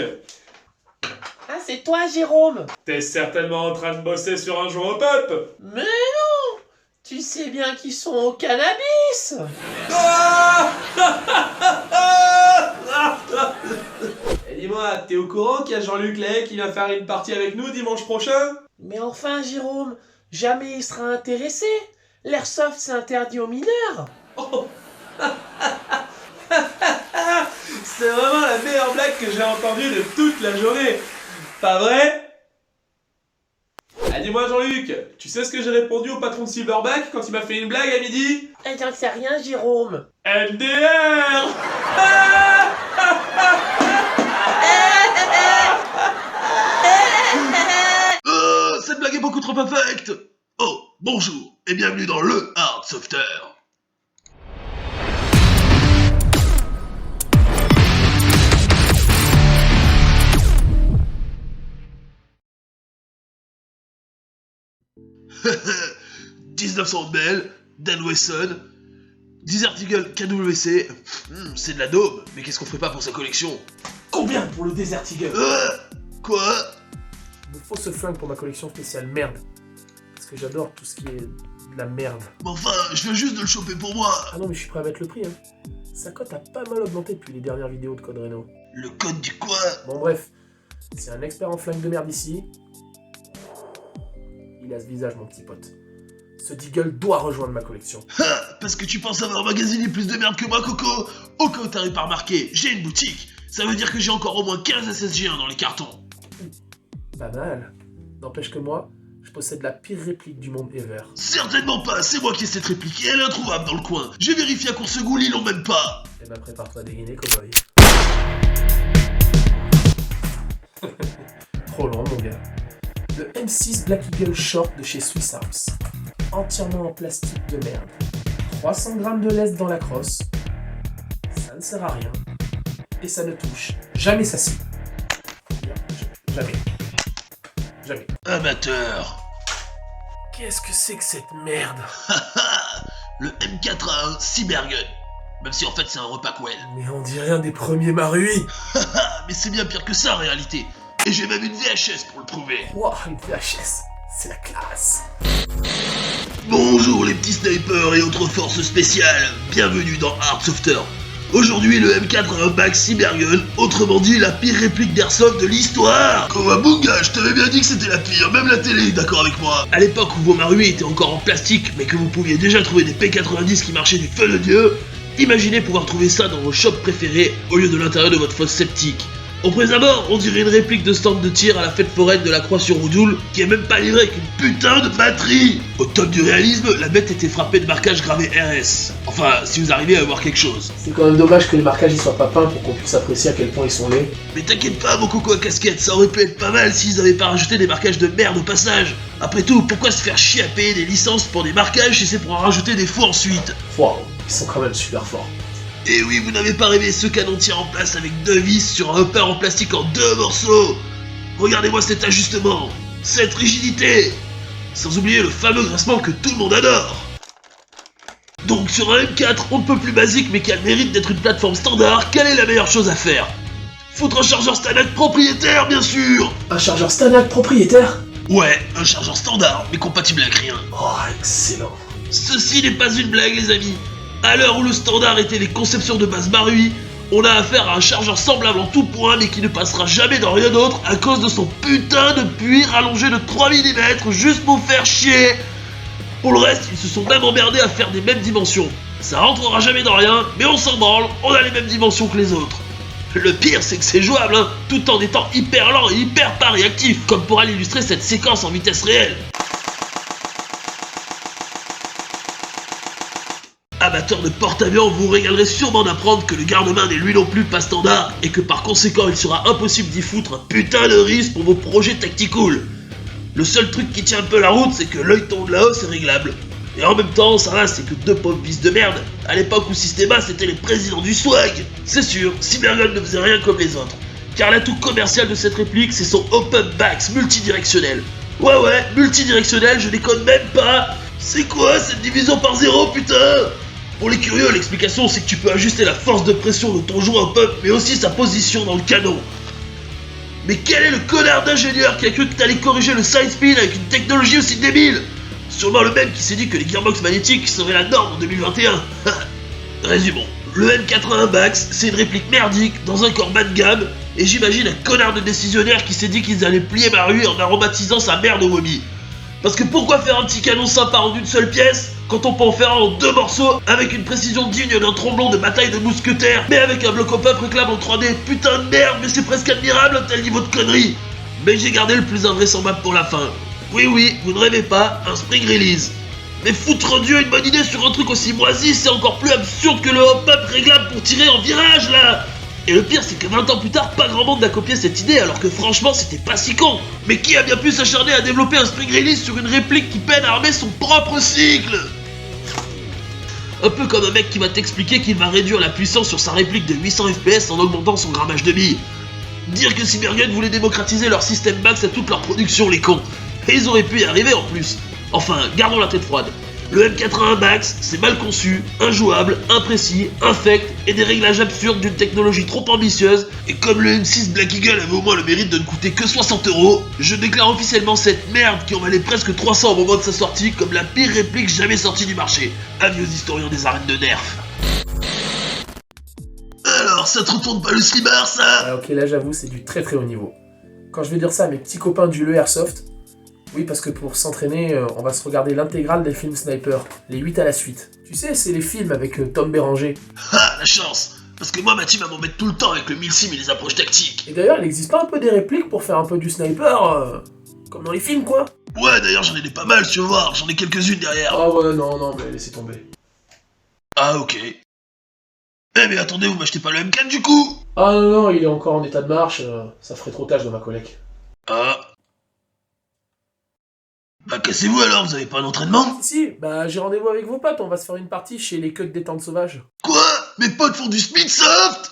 Jean-Luc. Ah, c'est toi, Jérôme? T'es certainement en train de bosser sur un jeu au pop. Mais non! Tu sais bien qu'ils sont au cannabis! Et dis-moi, t'es au courant qu'il y a Jean-Luc Lay qui vient faire une partie avec nous dimanche prochain? Mais enfin, Jérôme, jamais il sera intéressé. L'airsoft, c'est interdit aux mineurs. Oh. C'est vraiment la meilleure blague que j'ai entendue de toute la journée. Pas vrai? Ah, dis-moi Jean-Luc, tu sais ce que j'ai répondu au patron de Silverback quand il m'a fait une blague à midi? Eh, j'en sais rien, Jérôme. MDR. Cette blague est beaucoup trop infecte. Oh, bonjour, et bienvenue dans le Hard-Softer. « 1900 Bell, Dan Wesson, Desert Eagle KWC, c'est de la daube, mais qu'est-ce qu'on ferait pas pour sa collection? Combien pour le Desert Eagle? Quoi? Il me faut ce flingue pour ma collection spéciale merde. Parce que j'adore tout ce qui est de la merde. Mais enfin, je viens juste de le choper pour moi. Ah non, mais je suis prêt à mettre le prix, hein. Sa cote a pas mal augmenté depuis les dernières vidéos de Code Reno. Le code du quoi? Bon, bref, c'est un expert en flingue de merde ici. Il a ce visage, mon petit pote. Ce Deagle doit rejoindre ma collection. Parce que tu penses avoir magasiné plus de merde que moi, Coco? Au cas où t'arrives pas remarqué, j'ai une boutique. Ça veut dire que j'ai encore au moins 15 SSG1 dans les cartons. Pas mal. N'empêche que moi, je possède la pire réplique du monde ever. Certainement pas, c'est moi qui ai cette réplique et elle est introuvable dans le coin. J'ai vérifié à Coursegoule, ils l'ont même pas. Eh ben, prépare-toi à dégainer, cowboy. Trop long, mon gars. Le M6 Black Eagle Short de chez Swiss Arms. Entièrement en plastique de merde. 300 grammes de lest dans la crosse. Ça ne sert à rien. Et ça ne touche jamais sa cible. Jamais. Jamais. Amateur. Qu'est-ce que c'est que cette merde? Le M4A1 Cybergun. Même si en fait c'est un repas Quell. Mais on dirait un des premiers Marui. Mais c'est bien pire que ça en réalité. Et j'ai même une VHS pour le prouver. Wouah, une VHS. C'est la classe. Bonjour les petits snipers et autres forces spéciales. Bienvenue dans Hard-Softer. Aujourd'hui, le M4 a un bac Cybergun, autrement dit la pire réplique d'airsoft de l'histoire. Kawabunga, je t'avais bien dit que c'était la pire, même la télé est d'accord avec moi. À l'époque où vos Marui étaient encore en plastique, mais que vous pouviez déjà trouver des P90 qui marchaient du feu de Dieu, imaginez pouvoir trouver ça dans vos shops préférés au lieu de l'intérieur de votre fosse septique. Au prime abord, on dirait une réplique de stand de tir à la fête foraine de la Croix-sur-Roudoul qui est même pas livrée avec une putain de batterie. Au top du réalisme, la bête était frappée de marquage gravé RS. Enfin, si vous arrivez à voir quelque chose. C'est quand même dommage que les marquages y soient pas peints pour qu'on puisse apprécier à quel point ils sont laids. Mais t'inquiète pas, mon coco à casquette, ça aurait pu être pas mal s'ils avaient pas rajouté des marquages de merde au passage. Après tout, pourquoi se faire chier à payer des licences pour des marquages si c'est pour en rajouter des faux ensuite? Waouh, ils sont quand même super forts. Et oui, vous n'avez pas rêvé ce canon tire en place avec 2 vis sur un hopper en plastique en 2 morceaux. Regardez-moi cet ajustement, cette rigidité, sans oublier le fameux grincement que tout le monde adore. Donc sur un M4, on ne peut plus basique mais qui a le mérite d'être une plateforme standard, quelle est la meilleure chose à faire? Foutre un chargeur Stanac propriétaire, bien sûr. Un chargeur Stanac propriétaire? Ouais, un chargeur standard, mais compatible avec rien. Oh, excellent. Ceci n'est pas une blague, les amis. À l'heure où le standard était les conceptions de base Marui, on a affaire à un chargeur semblable en tout point mais qui ne passera jamais dans rien d'autre à cause de son putain de puits rallongé de 3 mm juste pour faire chier. Pour le reste, ils se sont même emmerdés à faire des mêmes dimensions. Ça rentrera jamais dans rien, mais on s'en branle, on a les mêmes dimensions que les autres. Le pire, c'est que c'est jouable, hein, tout en étant hyper lent et hyper pas réactif, comme pourra l'illustrer cette séquence en vitesse réelle. Amateur de porte-avions, vous régalerez sûrement d'apprendre que le garde-main n'est lui non plus pas standard et que par conséquent il sera impossible d'y foutre un putain de risque pour vos projets tactical. Le seul truc qui tient un peu la route, c'est que l'œilleton de là-haut c'est réglable. Et en même temps, ça va, c'est que 2 pauvres vis de merde. À l'époque où Systema c'était les présidents du swag. C'est sûr, Cybergun ne faisait rien comme les autres. Car l'atout commercial de cette réplique, c'est son Open Backs multidirectionnel. Ouais, multidirectionnel, je déconne même pas. C'est quoi cette division par 0, putain? Pour les curieux, l'explication c'est que tu peux ajuster la force de pression de ton joint pump mais aussi sa position dans le canon. Mais quel est le connard d'ingénieur qui a cru que t'allais corriger le side spin avec une technologie aussi débile? Sûrement le même qui s'est dit que les gearbox magnétiques seraient la norme en 2021. Résumons. Le M80 Bax, c'est une réplique merdique dans un corps bas de gamme, et j'imagine un connard de décisionnaire qui s'est dit qu'ils allaient plier ma rue en aromatisant sa merde au vomi. Parce que pourquoi faire un petit canon sympa en une seule pièce quand on peut en faire un en 2 morceaux avec une précision digne d'un tromblon de bataille de mousquetaires, mais avec un bloc op-up réclame en 3D? Putain de merde, mais c'est presque admirable un tel niveau de connerie. Mais j'ai gardé le plus invraisemblable pour la fin. Oui, vous ne rêvez pas, un spring release. Mais foutre Dieu, une bonne idée sur un truc aussi moisi, c'est encore plus absurde que le hop-up réglable pour tirer en virage là. Et le pire, c'est que 20 ans plus tard, pas grand monde n'a copié cette idée, alors que franchement, c'était pas si con. Mais qui a bien pu s'acharner à développer un spring release sur une réplique qui peine à armer son propre cycle? Un peu comme un mec qui va t'expliquer qu'il va réduire la puissance sur sa réplique de 800 FPS en augmentant son grammage de billes. Dire que Cybergun voulait démocratiser leur système Bax à toute leur production, les cons. Et ils auraient pu y arriver en plus. Enfin, gardons la tête froide. Le M81 Bax, c'est mal conçu, injouable, imprécis, infect et des réglages absurdes d'une technologie trop ambitieuse. Et comme le M6 Black Eagle avait au moins le mérite de ne coûter que 60€, je déclare officiellement cette merde qui en valait presque 300 au moment de sa sortie comme la pire réplique jamais sortie du marché. Avis aux historiens des arènes de nerf. Alors, ça te retourne pas le slibard, ça? Ah, ok, là j'avoue, c'est du très très haut niveau. Quand je vais dire ça à mes petits copains du Le Airsoft, oui, parce que pour s'entraîner, on va se regarder l'intégrale des films Sniper, les 8 à la suite. Tu sais, c'est les films avec Tom Béranger. Ah, la chance! Parce que moi, ma team va m'embêter tout le temps avec le 1000 sim et les approches tactiques. Et d'ailleurs, il existe pas un peu des répliques pour faire un peu du sniper, comme dans les films, quoi? Ouais, d'ailleurs, j'en ai des pas mal, tu vas voir, j'en ai quelques-unes derrière. Ah ouais, non, mais laissez tomber. Ah, ok. Eh, mais attendez, vous m'achetez pas le M4 du coup? Ah non, il est encore en état de marche, ça ferait trop tâche dans ma collecte. Ah. Bah, cassez-vous alors, vous avez pas un entraînement? Si, bah j'ai rendez-vous avec vos potes, on va se faire une partie chez les queues de détente sauvage. Quoi? Mes potes font du speedsoft?